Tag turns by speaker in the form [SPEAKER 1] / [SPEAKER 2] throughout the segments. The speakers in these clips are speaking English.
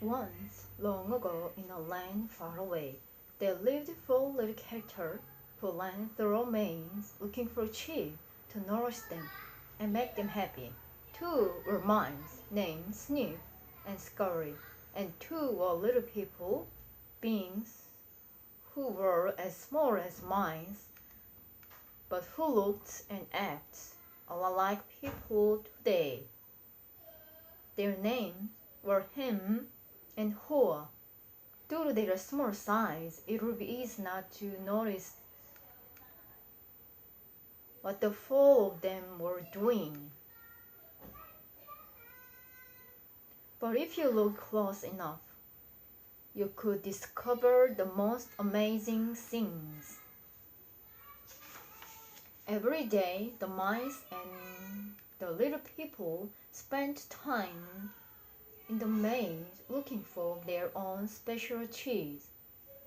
[SPEAKER 1] Once, long ago, in a land far away, there lived four little characters who ran through a maze looking for a chief to nourish them and make them happy. Two were mice named Sniff and Scurry, and two were little people, beings who were as small as mice, but who looked and acted a lot like people today. Their names were Him and Hoa. Due to their small size, it would be easy not to notice what the four of them were doing. But if you look close enough, you could discover the most amazing things. Every day, the mice and the little people spent time in the maze looking for their own special cheese.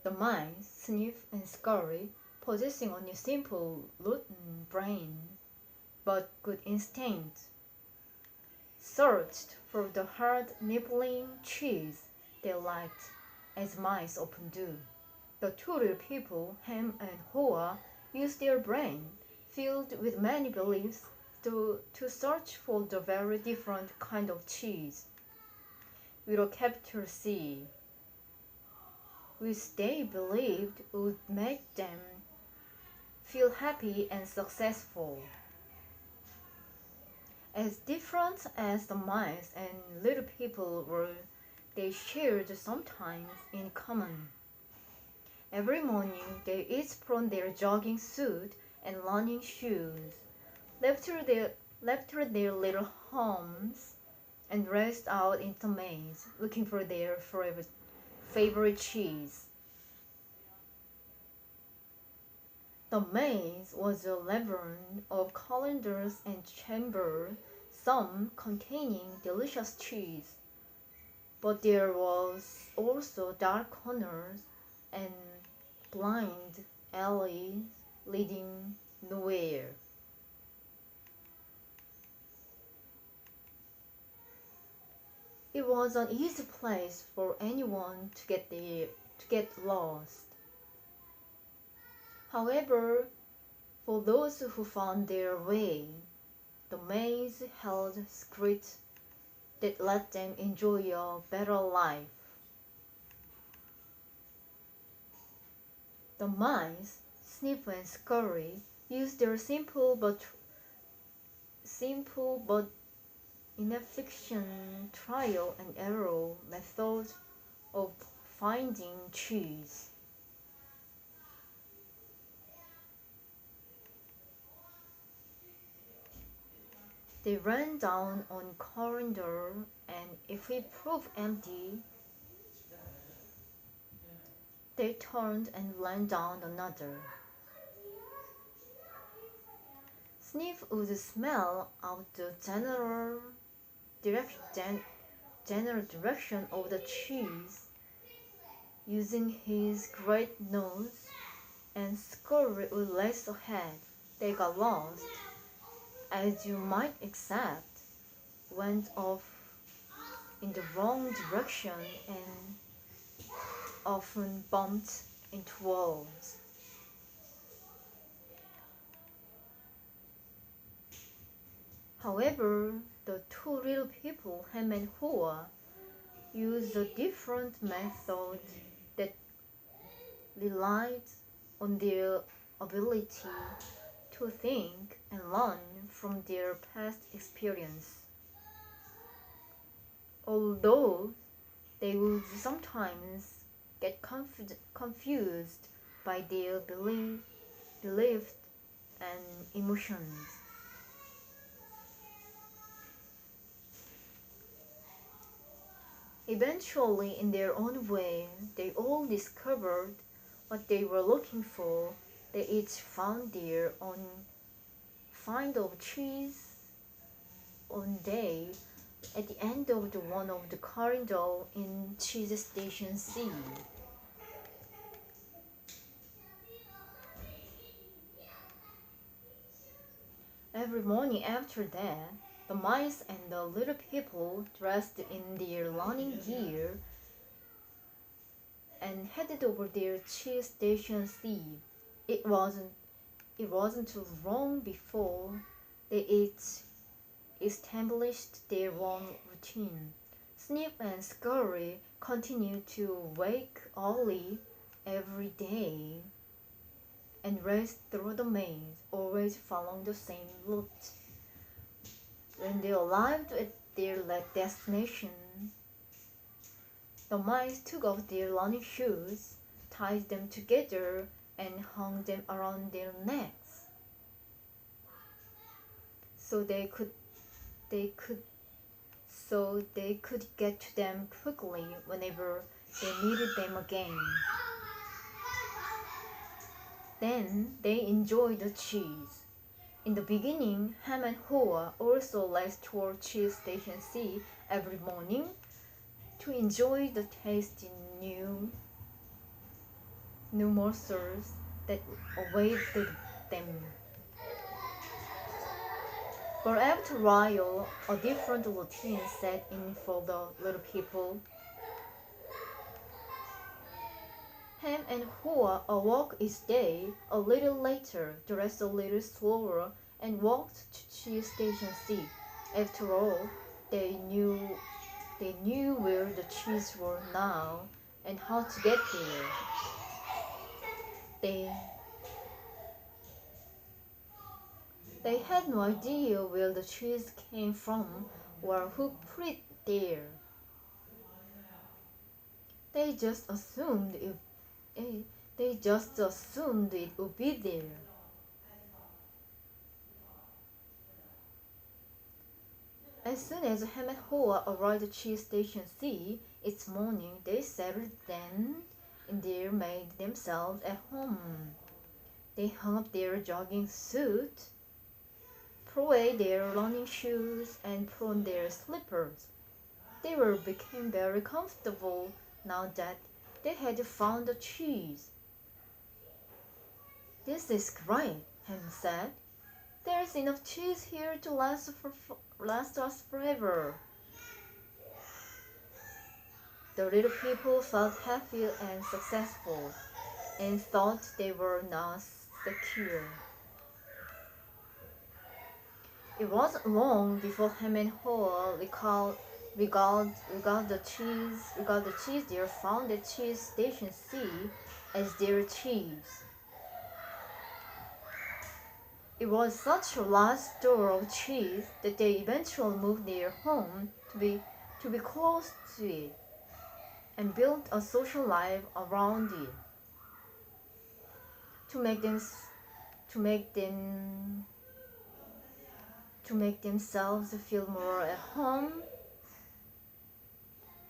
[SPEAKER 1] The mice, Sniff and Scurry, possessing only simple rotten brain but good instinct, searched for the hard nibbling cheese they liked, as mice often do. The two little people, Ham and Hoa, used their brain, filled with many beliefs, to search for the very different kind of cheese, with a capital C, which they believed would make them feel happy and successful. As different as the mice and little people were, they shared sometimes in common. Every morning they each put on their jogging suit and running shoes, left their little homes, and raced out into the maze looking for their favorite cheese. The maze was a labyrinth of corridors and chambers, some containing delicious cheese, but there was also dark corners and blind alleys leading nowhere. It was an easy place for anyone to get lost. However, for those who found their way, the maze held secrets that let them enjoy a better life. The mice, Sniff and Scurry, used their simple but inefficient trial and error method of finding cheese. They ran down one corridor, and if it proved empty, they turned and ran down another. Sniff would smell out the general direction of the cheese using his great nose, and Scurry would race ahead. They got lost, as you might expect, went off in the wrong direction and often bumped into walls. However, the two little people, Ham and Hoa, used a different method that relied on their ability to think and learn from their past experience. Although they would sometimes get confused by their beliefs and emotions. Eventually, in their own way, they all discovered what they were looking for. They each found their own find of cheese one day at the end of one of the corridors in Cheese Station C. Every morning after that, the mice and the little people, dressed in their running gear, and headed over their cheese station C. It wasn't too long before they established their own routine. Snip and Scurry continued to wake early every day and race through the maze, always following the same route. When they arrived at their destination, the mice took off their running shoes, tied them together, and hung them around their necks, so they could get to them quickly whenever they needed them again. Then they enjoyed the cheese. In the beginning, Ham and Hoa also left toward Cheese Station C every morning to enjoy the tasty new morsels that awaited them. But after a while, a different routine set in for the little people. Ham and Hoa awoke each day a little later, dressed a little slower, and walked to Cheese Station C. After all, they knew where the cheese were now and how to get there. They had no idea where the cheese came from or who put it there. They just assumed it would be there. As soon as Ham and Hoa arrived at Cheese Station C each morning, they settled down in there, made themselves at home. They hung up their jogging suit, put away their running shoes, and put on their slippers. They became very comfortable now that they had found the cheese. "This is great," Ham said. "There's enough cheese here to last us forever." The little people felt happy and successful and thought they were now secure. It wasn't long before Ham and Hoa regarded the cheese they found at Cheese Station C as their cheese. It was such a large store of cheese that they eventually moved their home to be close to it and built a social life around it. To make themselves feel more at home,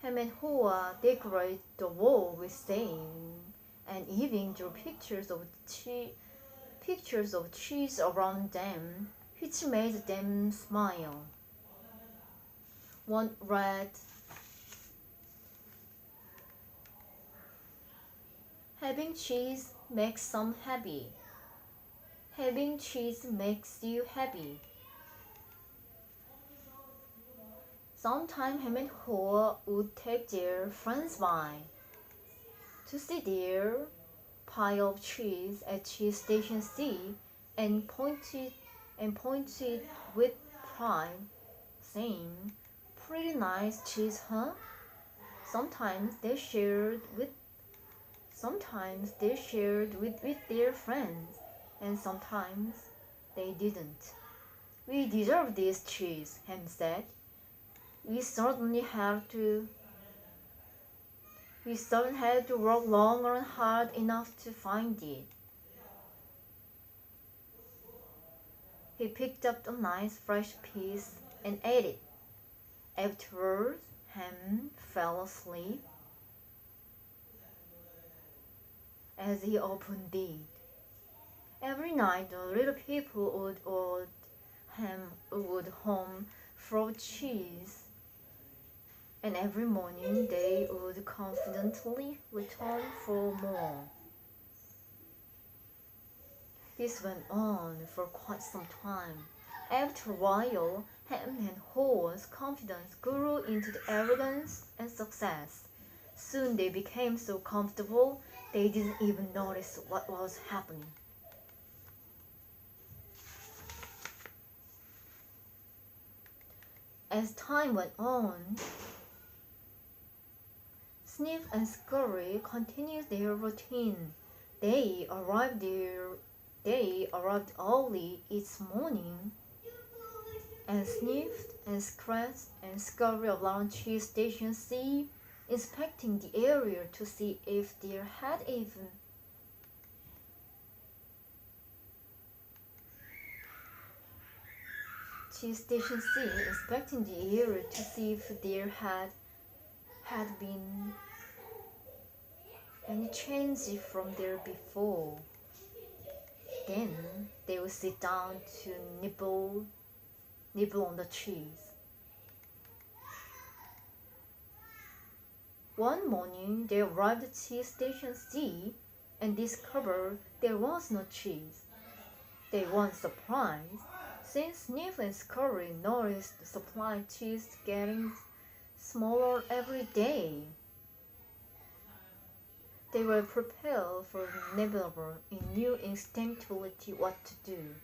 [SPEAKER 1] Ham and Hoa decorated the wall with saying and even drew pictures of cheese around them, which made them smile. One read, "Having cheese makes some happy. Having cheese makes you happy." Sometimes Ham and Hoa would take their friends by to see their pile of cheese at Cheese Station C and pointed with pride, saying, "Pretty nice cheese, huh?" Sometimes they shared with their friends, and sometimes they didn't. "We deserve this cheese," Ham said. We certainly had to work long and hard enough to find it." He picked up a nice fresh piece and ate it. Afterwards, Ham fell asleep as he often did. Every night the little people would home for cheese, and every morning they would confidently return for more. This went on for quite some time. After a while, Ham and Ho's confidence grew into arrogance and success. Soon they became so comfortable they didn't even notice what was happening. As time went on, Sniff and Scurry continued their routine. They arrived early each morning and sniffed and scratched and scurried around Cheese Station C, inspecting the area to see if there had even Cheese Station C, inspecting the area to see if there had been any change from there before. Then they would sit down to nibble on the cheese. One morning they arrived at Cheese Station C and discovered there was no cheese. They weren't surprised, since Sniff and Scurry noticed the supply of cheese getting smaller every day. They were prepared for inevitable and knew instinctively what to do.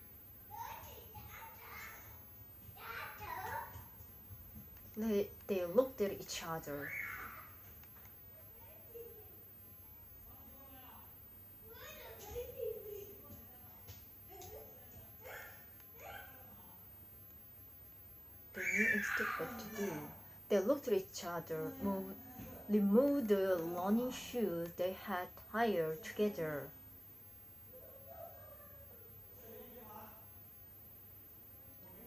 [SPEAKER 1] They looked at each other. They knew instinctively what to do. They looked at each other, removed the running shoes they had tied together.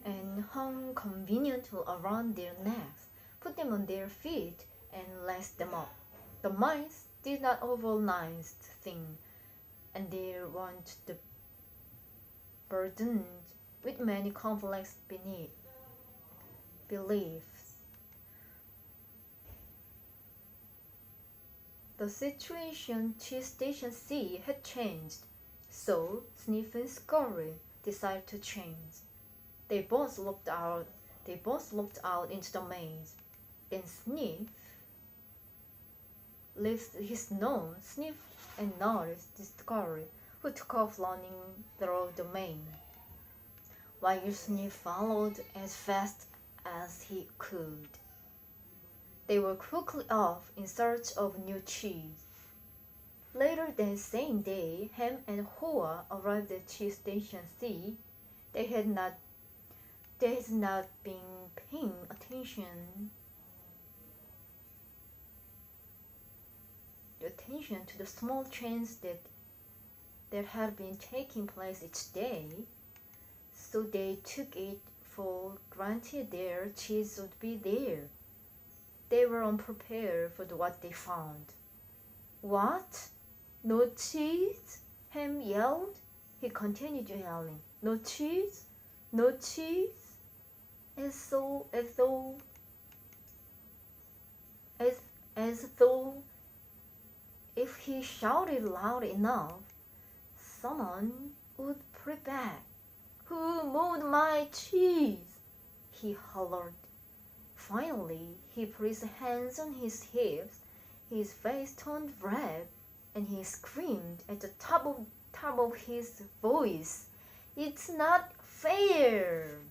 [SPEAKER 1] And hung conveniently around their necks, put them on their feet, and laced them up. The mice did not overnight thing, and they weren't burdened with many complex beliefs. The situation Cheese Station C had changed, so Sniff and Scurry decided to change. They both looked out into the maze. Then Sniff lifted his nose, sniffed, and noticed the Scurry, who took off running through the maze, while Sniff followed as fast as he could. They were quickly off in search of new cheese. Later that same day, Ham and Hoa arrived at Cheese Station C. They had not been paying attention to the small changes that had been taking place each day, so they took it for granted their cheese would be there. They were unprepared for what they found. "What? No cheese?" Ham yelled. He continued yelling, "No cheese? No cheese?" As though if he shouted loud enough, someone would put back. "Who moved my cheese?" he hollered. Finally, he put his hands on his hips, his face turned red, and he screamed at the top of his voice, "It's not fair!"